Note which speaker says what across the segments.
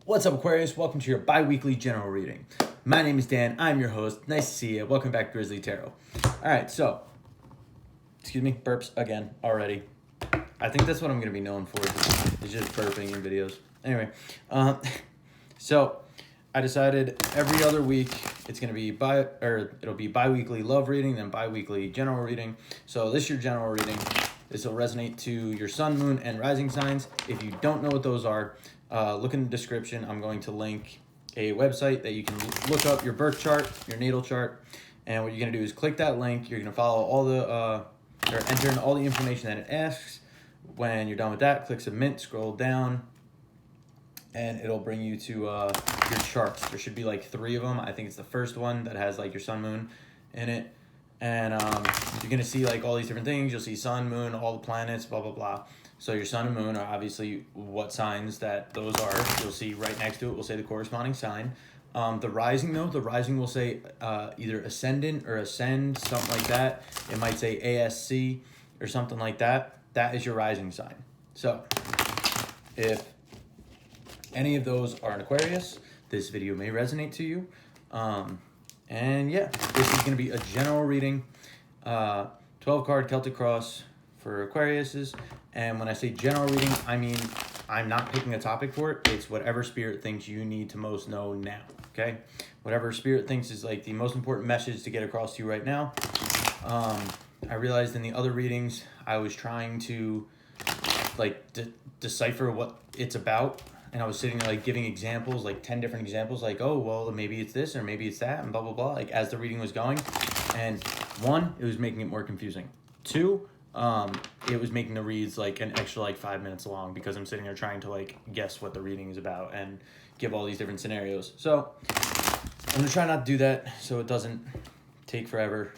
Speaker 1: What's up, Aquarius? Welcome to your bi-weekly general reading. My name is Dan. I'm your host. Nice to see you. Welcome back to Grizzly Tarot. All right, so, excuse me, burps again already. I think that's what I'm going to be known for, is just burping in videos. Anyway, so I decided every other week it's going to be it'll be bi-weekly love reading, then bi-weekly general reading. So this is your general reading. This will resonate to your sun, moon, and rising signs. If you don't know what those are, look in the description. I'm going to link a website that you can look up your birth chart, your natal chart, and what you're going to do is click that link. You're going to follow all the, or enter in all the information that it asks. When you're done with that, click submit, scroll down, and it'll bring you to your charts. There should be like 3 of them. I think it's the first one that has like your sun, moon in it. And you're going to see like all these different things. You'll see sun, moon, all the planets, blah, blah, blah. So your sun and moon are obviously what signs that those are. You'll see right next to it will say the corresponding sign. The rising, though, the rising will say either ascendant or ascend, something like that. It might say ASC or something like that. That is your rising sign. So if any of those are an Aquarius, this video may resonate to you. And yeah, this is going to be a general reading, 12-card Celtic Cross for Aquariuses. And when I say general reading, I mean I'm not picking a topic for it. It's whatever Spirit thinks you need to most know now, okay? Whatever Spirit thinks is like the most important message to get across to you right now. I realized in the other readings, I was trying to like decipher what it's about. And I was sitting there like giving examples, like 10 different examples, like, oh, well, maybe it's this or maybe it's that and blah, blah, blah, like as the reading was going. And 1, it was making it more confusing. 2, it was making the reads like an extra like 5 minutes long because I'm sitting there trying to like guess what the reading is about and give all these different scenarios. So I'm going to try not to do that so it doesn't take forever.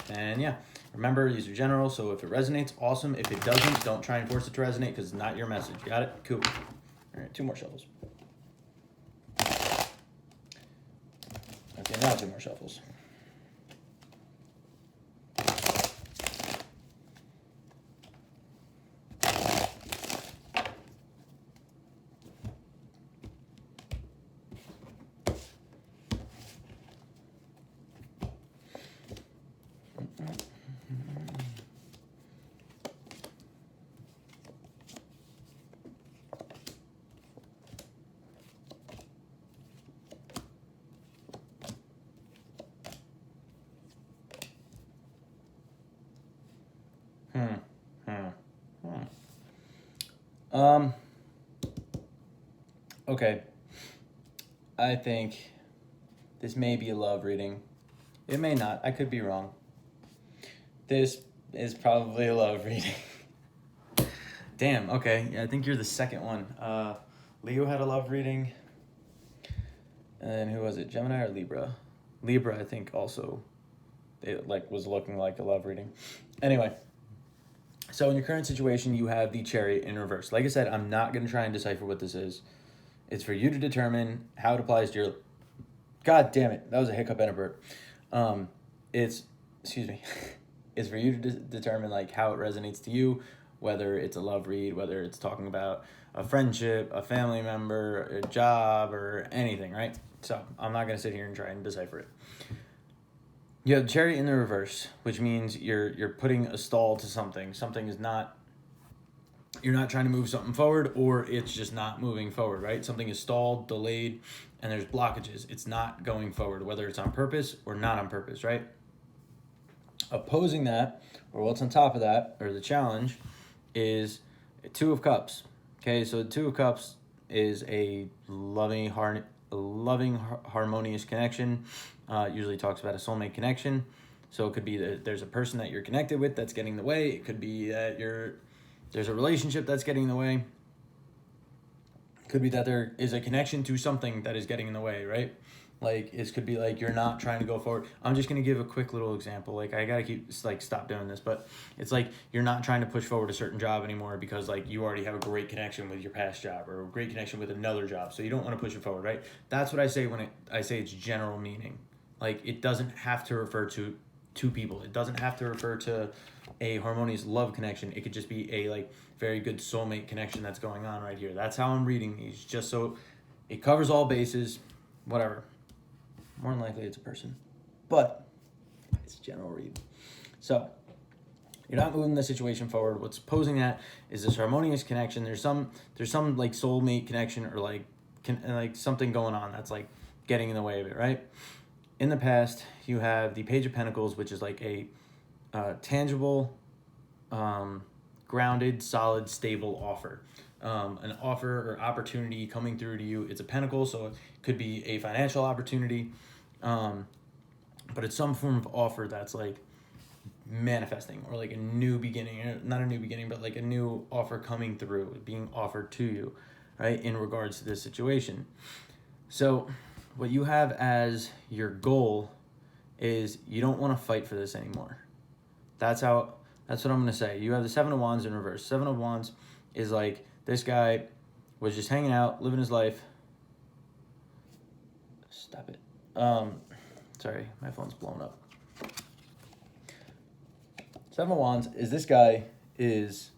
Speaker 1: And yeah, remember, these are general, so if it resonates, awesome. If it doesn't, don't try and force it to resonate because it's not your message. Got it? Cool. All right, 2 more shuffles. Okay, now 2 more shuffles. Okay. I think this may be a love reading. It may not. I could be wrong. This is probably a love reading. Damn, okay. Yeah, I think you're the second one. Leo had a love reading. And then who was it? Gemini or Libra? Libra, I think, also it like was looking like a love reading. Anyway, so in your current situation, you have the Chariot in reverse. Like I said, I'm not going to try and decipher what this is. It's for you to determine how it applies to your... God damn it. That was a hiccup and a burp. Excuse me. It's for you to determine like how it resonates to you, whether it's a love read, whether it's talking about a friendship, a family member, a job, or anything, right? So I'm not going to sit here and try and decipher it. You have Chariot in the reverse, which means you're putting a stall to something. Something is not... You're not trying to move something forward, or it's just not moving forward, right? Something is stalled, delayed, and there's blockages. It's not going forward, whether it's on purpose or not on purpose, right? Opposing that, or what's on top of that, or the challenge, is a 2 of Cups. Okay, so the 2 of Cups is a loving, harmonious connection. Usually talks about a soulmate connection. So it could be that there's a person that you're connected with that's getting in the way. It could be that there's a relationship that's getting in the way. Could be that there is a connection to something that is getting in the way, right? Like, it could be like you're not trying to go forward. I'm just going to give a quick little example. Like, I got to stop doing this. But it's like you're not trying to push forward a certain job anymore because, like, you already have a great connection with your past job or a great connection with another job. So you don't want to push it forward, right? That's what I say when I say it's general meaning. Like, it doesn't have to refer to 2 people. It doesn't have to refer to a harmonious love connection. It could just be a like very good soulmate connection that's going on right here. That's how I'm reading these, just so It covers all bases, whatever. More than likely it's a person, but it's general read. So you're not moving the situation forward. What's posing that is this harmonious connection. There's some like soulmate connection or like something going on that's like getting in the way of it, right? In the past, you have the Page of Pentacles, which is like a tangible, grounded, solid, stable offer. An offer or opportunity coming through to you. It's a pentacle, so it could be a financial opportunity, but it's some form of offer that's like manifesting or like a new beginning, not a new beginning, but like a new offer coming through, being offered to you, right, in regards to this situation. So what you have as your goal is you don't want to fight for this anymore. That's what I'm going to say. You have the Seven of Wands in reverse. Seven of Wands is like this guy was just hanging out, living his life. Stop it. Sorry, my phone's blown up. Seven of Wands is this guy is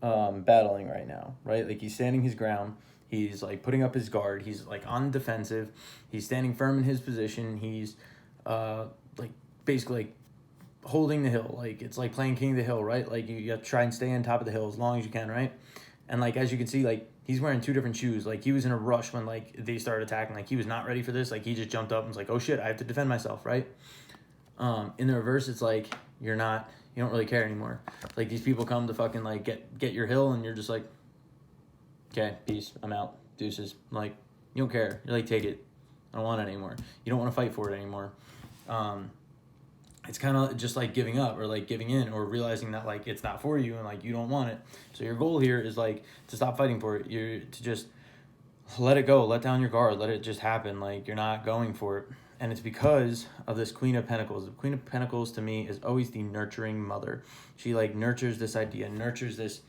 Speaker 1: battling right now, right? Like he's standing his ground. He's like putting up his guard. He's like on the defensive. He's standing firm in his position. He's like basically like holding the hill. Like it's like playing King of the Hill, right? Like you have to try and stay on top of the hill as long as you can, right? And like as you can see, like he's wearing two different shoes. Like he was in a rush when like they started attacking. Like he was not ready for this. Like he just jumped up and was like, oh shit, I have to defend myself, right? In the reverse, it's like you don't really care anymore. Like these people come to fucking like get your hill and you're just like, okay, peace, I'm out, deuces. Like you don't care. You're like, take it. I don't want it anymore. You don't want to fight for it anymore. It's kind of just like giving up or like giving in or realizing that like it's not for you and like you don't want it. So your goal here is like to stop fighting for it. You're to just let it go, let down your guard, let it just happen. Like you're not going for it. And it's because of this Queen of Pentacles. The Queen of Pentacles to me is always the nurturing mother. She like nurtures this idea, nurtures this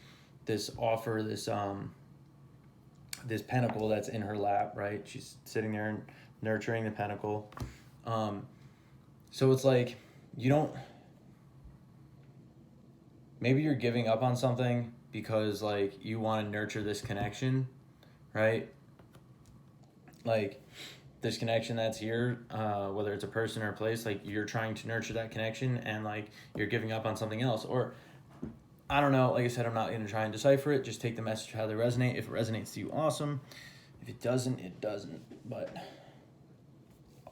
Speaker 1: offer, this pentacle that's in her lap, right? She's sitting there and nurturing the pentacle. So it's like maybe you're giving up on something because like you want to nurture this connection, right? Like this connection that's here, whether it's a person or a place, like you're trying to nurture that connection and like you're giving up on something else. Or I don't know, like I said, I'm not going to try and decipher it. Just take the message how they resonate. If it resonates to you, awesome. If it doesn't, it doesn't. But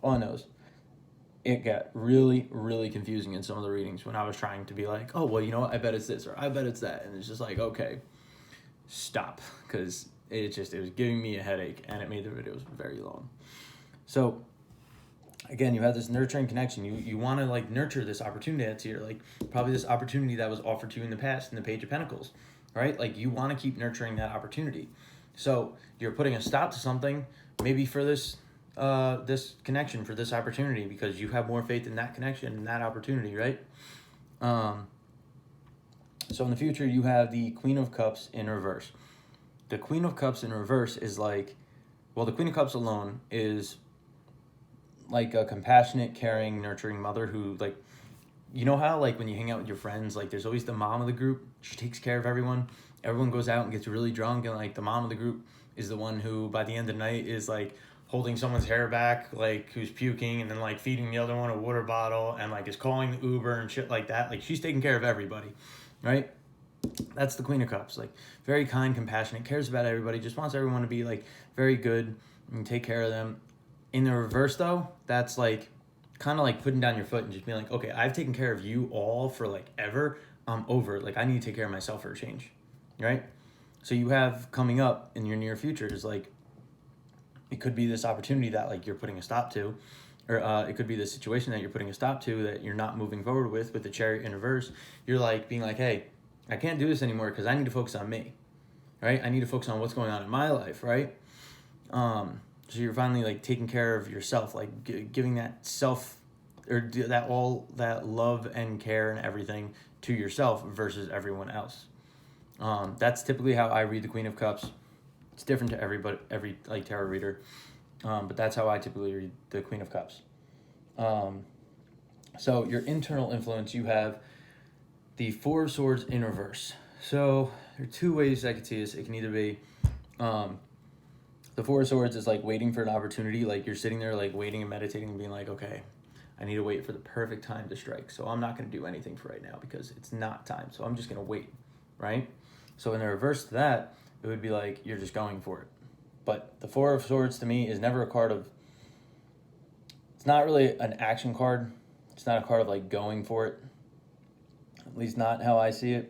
Speaker 1: all I know is it got really, really confusing in some of the readings when I was trying to be like, oh, well, you know what? I bet it's this or I bet it's that. And it's just like, okay, stop. Because it was giving me a headache and it made the videos very long. So again, you have this nurturing connection. You want to like nurture this opportunity that's here, like probably this opportunity that was offered to you in the past in the Page of Pentacles, right? Like you want to keep nurturing that opportunity. So you're putting a stop to something, maybe for this connection, for this opportunity, because you have more faith in that connection and that opportunity, right? So in the future, you have the Queen of Cups in reverse. The Queen of Cups in reverse is like, well, the Queen of Cups alone is like a compassionate, caring, nurturing mother who, like, you know how, like, when you hang out with your friends, like, there's always the mom of the group. She takes care of everyone. Everyone goes out and gets really drunk, and, like, the mom of the group is the one who, by the end of the night, is, like, holding someone's hair back, like, who's puking, and then, like, feeding the other one a water bottle, and, like, is calling the Uber and shit like that. Like, she's taking care of everybody, right? That's the Queen of Cups. Like, very kind, compassionate, cares about everybody, just wants everyone to be, like, very good and take care of them. In the reverse, though, that's like kind of like putting down your foot and just being like, okay, I've taken care of you all for like ever. I'm over. Like I need to take care of myself for a change, right? So you have coming up in your near future is like, it could be this opportunity that like you're putting a stop to, or it could be this situation that you're putting a stop to that you're not moving forward with the Chariot in reverse. You're like being like, hey, I can't do this anymore because I need to focus on me, right? I need to focus on what's going on in my life, right? So you're finally like taking care of yourself, like giving that self or that love and care and everything to yourself versus everyone else. That's typically how I read the Queen of Cups. It's different to every like tarot reader, but that's how I typically read the Queen of Cups. So your internal influence, you have the Four of Swords in reverse. So there are two ways I could see this. It can either be The Four of Swords is like waiting for an opportunity. Like you're sitting there like waiting and meditating and being like, okay, I need to wait for the perfect time to strike. So I'm not going to do anything for right now because it's not time. So I'm just going to wait, right? So in the reverse to that, it would be like you're just going for it. But the Four of Swords to me is never a card of, it's not really an action card. It's not a card of like going for it. At least not how I see it.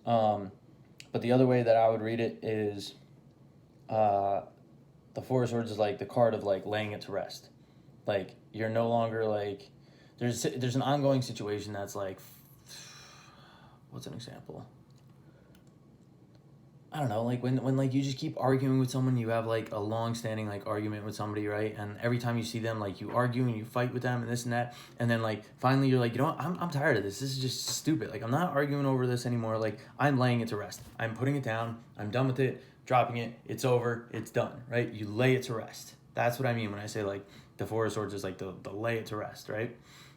Speaker 1: But the other way that I would read it is the Four of Swords is like the card of like laying it to rest. Like you're no longer like, there's an ongoing situation that's like, what's an example? I don't know, like when like you just keep arguing with someone, you have like a long-standing like argument with somebody, right? And every time you see them, like you argue and you fight with them and this and that, and then like finally you're like, you know what, I'm tired of this. This is just stupid. Like I'm not arguing over this anymore. Like I'm laying it to rest. I'm putting it down. I'm done with it. Dropping it. It's over. It's done. Right? You lay it to rest. That's what I mean when I say like the Four of Swords is like the lay it to rest, right?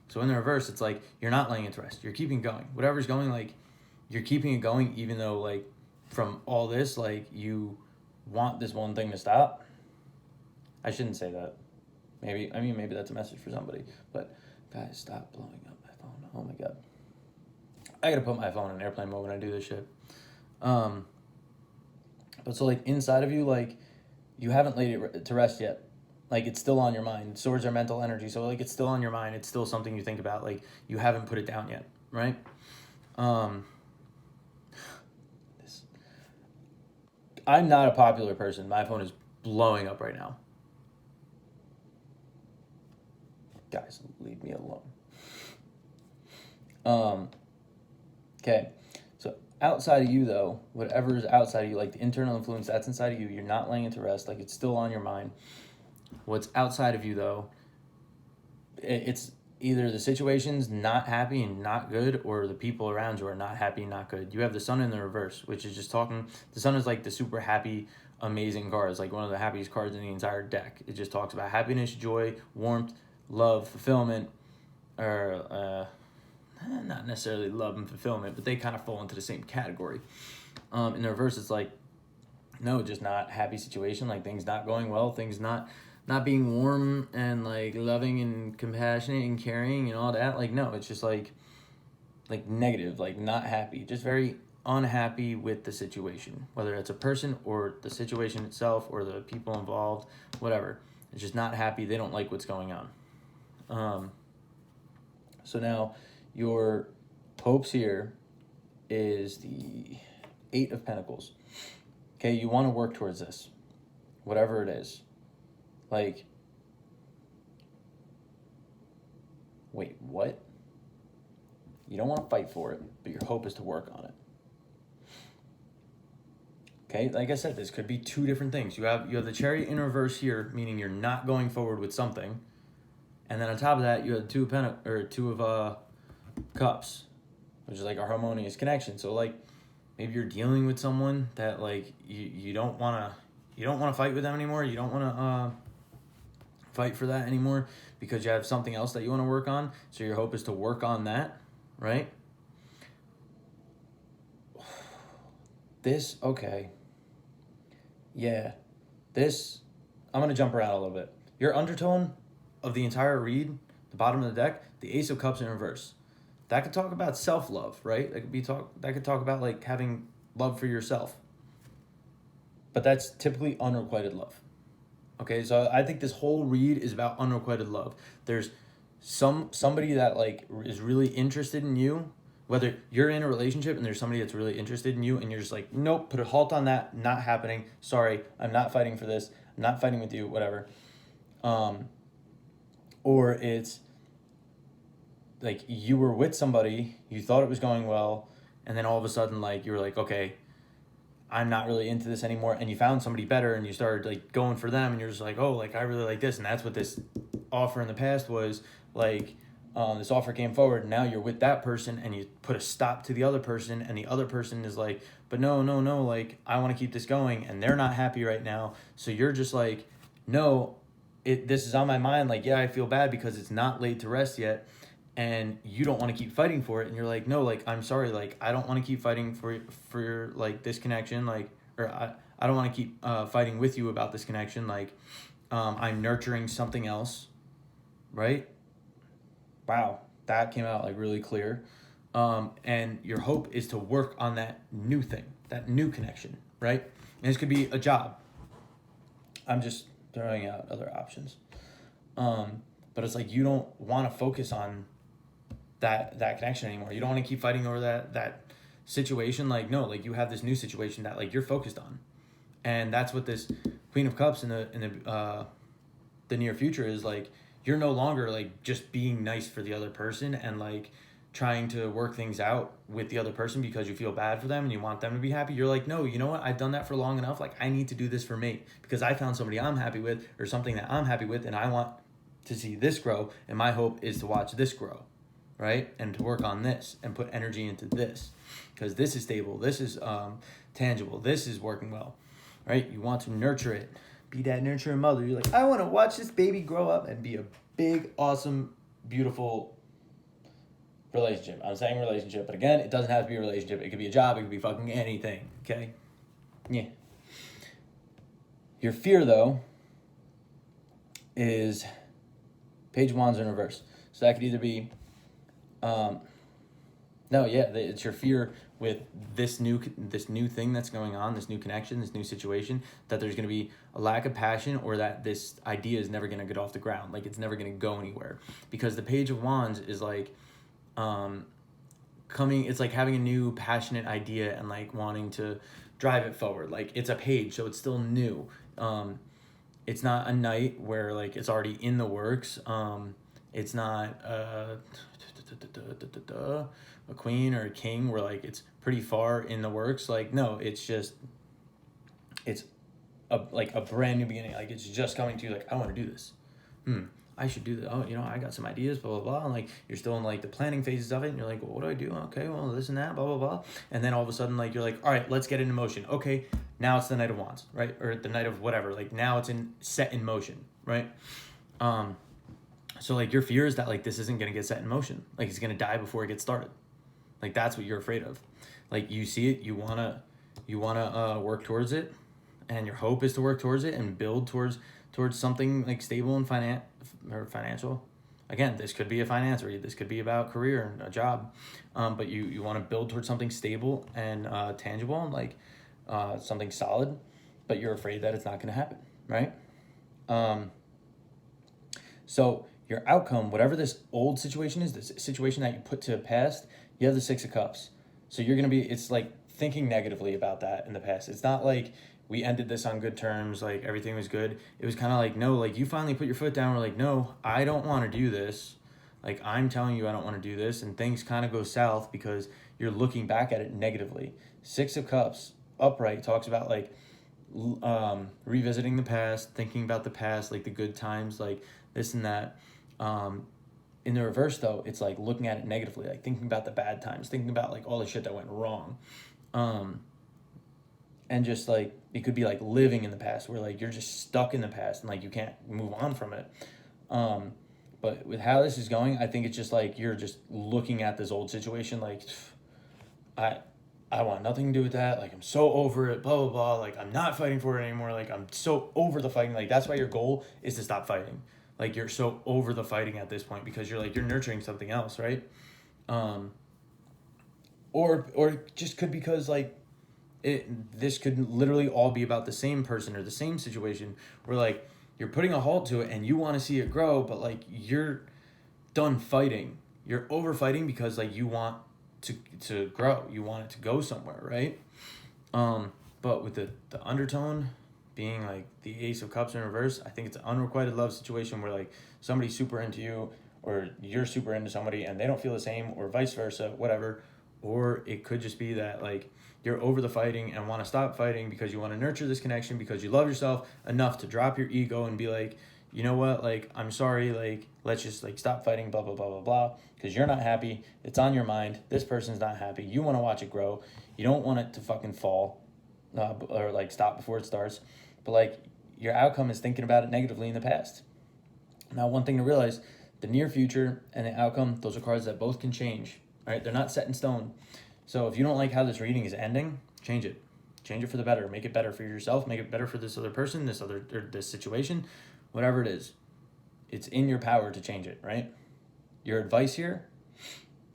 Speaker 1: So in the reverse, it's like you're not laying it to rest. You're keeping going. Whatever's going, like you're keeping it going, even though like from all this, like you want this one thing to stop. I shouldn't say that. Maybe that's a message for somebody. But guys, stop blowing up my phone. Oh my god. I gotta put my phone in airplane mode when I do this shit. But so like inside of you, like you haven't laid it to rest yet. Like it's still on your mind. Swords are mental energy, so like it's still on your mind. It's still something you think about. Like you haven't put it down yet, right? I'm not a popular person. My phone is blowing up right now. Guys, leave me alone. Okay. So outside of you though, whatever is outside of you, like the internal influence that's inside of you, you're not laying it to rest. Like it's still on your mind. What's outside of you though, it's either the situation's not happy and not good, or the people around you are not happy and not good. You have the Sun in the reverse, which is just talking. The Sun is like the super happy, amazing card. It's like one of the happiest cards in the entire deck. It just talks about happiness, joy, warmth, love, fulfillment, or not necessarily love and fulfillment, but they kind of fall into the same category. In the reverse, it's like, no, just not happy situation, like things not going well, things not being warm and like loving and compassionate and caring and all that. Like no, it's just like negative, like not happy, just very unhappy with the situation, whether it's a person or the situation itself or the people involved, whatever. It's just not happy. They don't like what's going on. So now your hopes here is the Eight of Pentacles. Okay, you want to work towards this, whatever it is. Like, wait, what? You don't want to fight for it, but your hope is to work on it. Okay, like I said, this could be two different things. You have the Chariot in reverse here, meaning you're not going forward with something, and then on top of that, you have Two of Cups, which is like a harmonious connection. So like, maybe you're dealing with someone that like you don't want to fight with them anymore. You don't want to fight for that anymore because you have something else that you want to work on. So your hope is to work on that, right? This, okay. Yeah. This, I'm going to jump around a little bit. Your undertone of the entire read, the bottom of the deck, the Ace of Cups in reverse. That could talk about self-love, right? That could talk about like having love for yourself. But that's typically unrequited love. Okay, so I think this whole read is about unrequited love. There's somebody that like is really interested in you, whether you're in a relationship and there's somebody that's really interested in you and you're just like, nope, put a halt on that, not happening. Sorry, I'm not fighting for this. I'm not fighting with you, whatever. Or it's like you were with somebody, you thought it was going well, and then all of a sudden like you were like, okay, I'm not really into this anymore, and you found somebody better and you started like going for them and you're just like, oh, like I really like this. And that's what this offer in the past was like. This offer came forward and now you're with that person and you put a stop to the other person and the other person is like, but no, like I want to keep this going and they're not happy right now. So you're just like, no, this is on my mind. Like, yeah, I feel bad because it's not laid to rest yet. And you don't want to keep fighting for it. And you're like, no, like, I'm sorry. Like, I don't want to keep fighting for like this connection. Like, or I don't want to keep fighting with you about this connection. Like, I'm nurturing something else, right? Wow, that came out like really clear. And your hope is to work on that new thing, that new connection, right? And this could be a job. I'm just throwing out other options. But it's like you don't want to focus on that connection anymore. You don't want to keep fighting over that situation. Like, no, like you have this new situation that like you're focused on. And that's what this Queen of Cups in the near future is like. You're no longer like just being nice for the other person and like trying to work things out with the other person because you feel bad for them and you want them to be happy. You're like, no, you know what? I've done that for long enough. Like, I need to do this for me because I found somebody I'm happy with or something that I'm happy with, and I want to see this grow, and my hope is to watch this grow, right? And to work on this and put energy into this because this is stable, this is tangible, this is working well, right? You want to nurture it. Be that nurturing mother. You're like, I want to watch this baby grow up and be a big, awesome, beautiful relationship. I'm saying relationship, but again, it doesn't have to be a relationship. It could be a job. It could be fucking anything, okay? Yeah. Your fear, though, is Page of Wands in reverse. So that could either be, it's your fear with this new thing that's going on, this new connection, this new situation, that there's going to be a lack of passion or that this idea is never going to get off the ground. Like it's never going to go anywhere because the Page of Wands is like it's like having a new passionate idea and like wanting to drive it forward. Like it's a page, so it's still new. It's not a knight where like it's already in the works. It's not a queen or a king where like it's pretty far in the works. Like no, it's a brand new beginning. Like it's just coming to you. Like I want to do this. I should do that. Oh, I got some ideas, blah, blah, blah. And like, you're still in like the planning phases of it. And you're like, well, what do I do? Okay, well, this and that, blah, blah, blah. And then all of a sudden, like, you're like, all right, let's get it in motion. Okay, now it's the Knight of Wands, right? Or the Knight of whatever. Like now it's set in motion, right? So like your fear is that like, this isn't going to get set in motion. Like it's going to die before it gets started. Like that's what you're afraid of. Like you see it, you want to work towards it. And your hope is to work towards it and build towards something like stable and financial. Again, this could be a finance read. This could be about career and a job. But you want to build towards something stable and tangible and like something solid, but you're afraid that it's not going to happen, right? So your outcome, whatever this old situation is, this situation that you put to the past, you have the Six of Cups. So you're going to it's like thinking negatively about that in the past. It's not like we ended this on good terms, like everything was good. It was kind of like, no, like you finally put your foot down. We're like, no, I don't want to do this. Like I'm telling you, I don't want to do this. And things kind of go south because you're looking back at it negatively. Six of Cups, upright, talks about like revisiting the past, thinking about the past, like the good times, like this and that. In the reverse though, it's like looking at it negatively, like thinking about the bad times, thinking about like all the shit that went wrong. And just like it could be like living in the past where like you're just stuck in the past and like you can't move on from it. But with how this is going, I think it's just like you're just looking at this old situation like I want nothing to do with that. Like I'm so over it, blah blah blah. Like I'm not fighting for it anymore. Like I'm so over the fighting. Like that's why your goal is to stop fighting. Like you're so over the fighting at this point because you're nurturing something else, right? Or just could because like this could literally all be about the same person or the same situation where like you're putting a halt to it and you want to see it grow, but like you're done fighting. You're over fighting because like you want to grow. You want it to go somewhere, right? But with the undertone being like the Ace of Cups in reverse, I think it's an unrequited love situation where like somebody's super into you or you're super into somebody and they don't feel the same or vice versa, whatever. Or it could just be that like you're over the fighting and want to stop fighting because you want to nurture this connection because you love yourself enough to drop your ego and be like, you know what, like, I'm sorry, like, let's just, like, stop fighting, blah, blah, blah, blah, blah, because you're not happy. It's on your mind. This person's not happy. You want to watch it grow. You don't want it to fucking fall or, like, stop before it starts. But, like, your outcome is thinking about it negatively in the past. Now, one thing to realize, the near future and the outcome, those are cards that both can change, right? They're not set in stone. So if you don't like how this reading is ending, change it. Change it for the better. Make it better for yourself. Make it better for this other person, this situation, whatever it is. It's in your power to change it, right? Your advice here,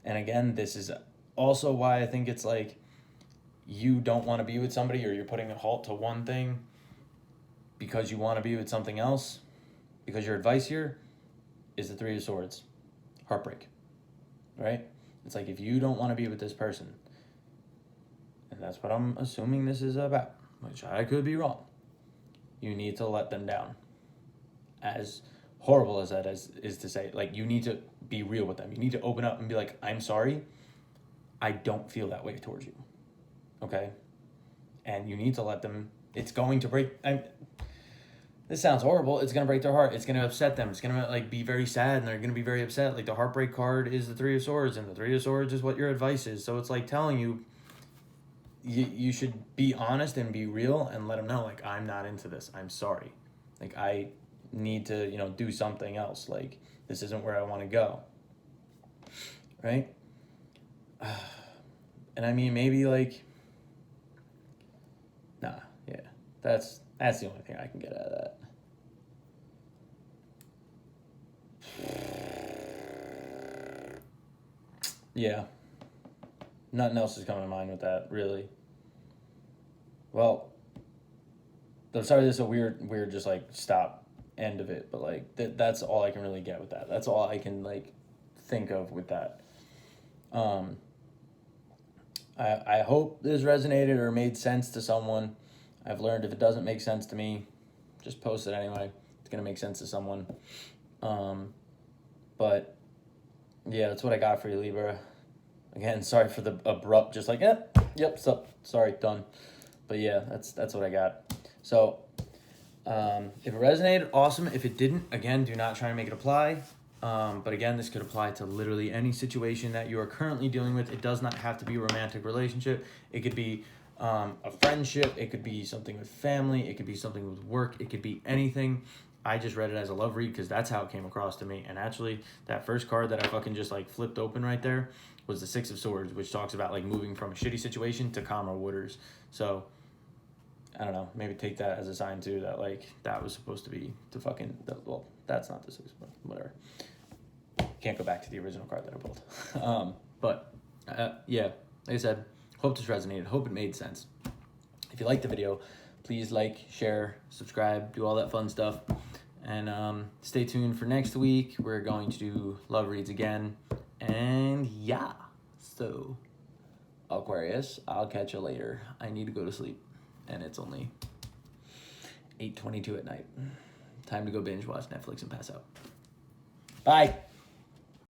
Speaker 1: and again, this is also why I think it's like you don't want to be with somebody, or you're putting a halt to one thing because you want to be with something else, because your advice here is the Three of Swords. Heartbreak, right? It's like if you don't want to be with this person, and that's what I'm assuming this is about, which I could be wrong, you need to let them down. As horrible as that is to say, like, you need to be real with them. You need to open up and be like, I'm sorry, I don't feel that way towards you, okay? And you need to let them, it's going to break, this sounds horrible, it's going to break their heart, it's going to upset them, it's going to like be very sad, and they're going to be very upset. Like, the heartbreak card is the Three of Swords, and the Three of Swords is what your advice is. So it's like telling you, you should be honest and be real and let them know, like, I'm not into this, I'm sorry, like, I need to, do something else, like, this isn't where I want to go, right? And I mean, maybe like, that's the only thing I can get out of that. Yeah. Nothing else is coming to mind with that, really. Well, I'm sorry this is a weird just like stop end of it, but like that's all I can really get with that. That's all I can like think of with that. I hope this resonated or made sense to someone. I've learned if it doesn't make sense to me, just post it anyway. It's gonna make sense to someone. But yeah, that's what I got for you, Libra. Again, sorry for the abrupt, just like, yep, sorry, done. But yeah, that's what I got. So, if it resonated, awesome. If it didn't, again, do not try to make it apply. But again, this could apply to literally any situation that you are currently dealing with. It does not have to be a romantic relationship. It could be a friendship. It could be something with family. It could be something with work. It could be anything. I just read it as a love read because that's how it came across to me. And actually, that first card that I fucking just like flipped open right there was the Six of Swords, which talks about like moving from a shitty situation to calmer waters. So, I don't know, maybe take that as a sign too that like that was supposed to be the fucking, well, that's not the Six, but whatever. Can't go back to the original card that I pulled. Yeah, like I said, hope this resonated. Hope it made sense. If you liked the video, please like, share, subscribe, do all that fun stuff. And stay tuned for next week. We're going to do love reads again. And yeah, so Aquarius, I'll catch you later. I need to go to sleep. And it's only 8:22 at night. Time to go binge watch Netflix and pass out. Bye.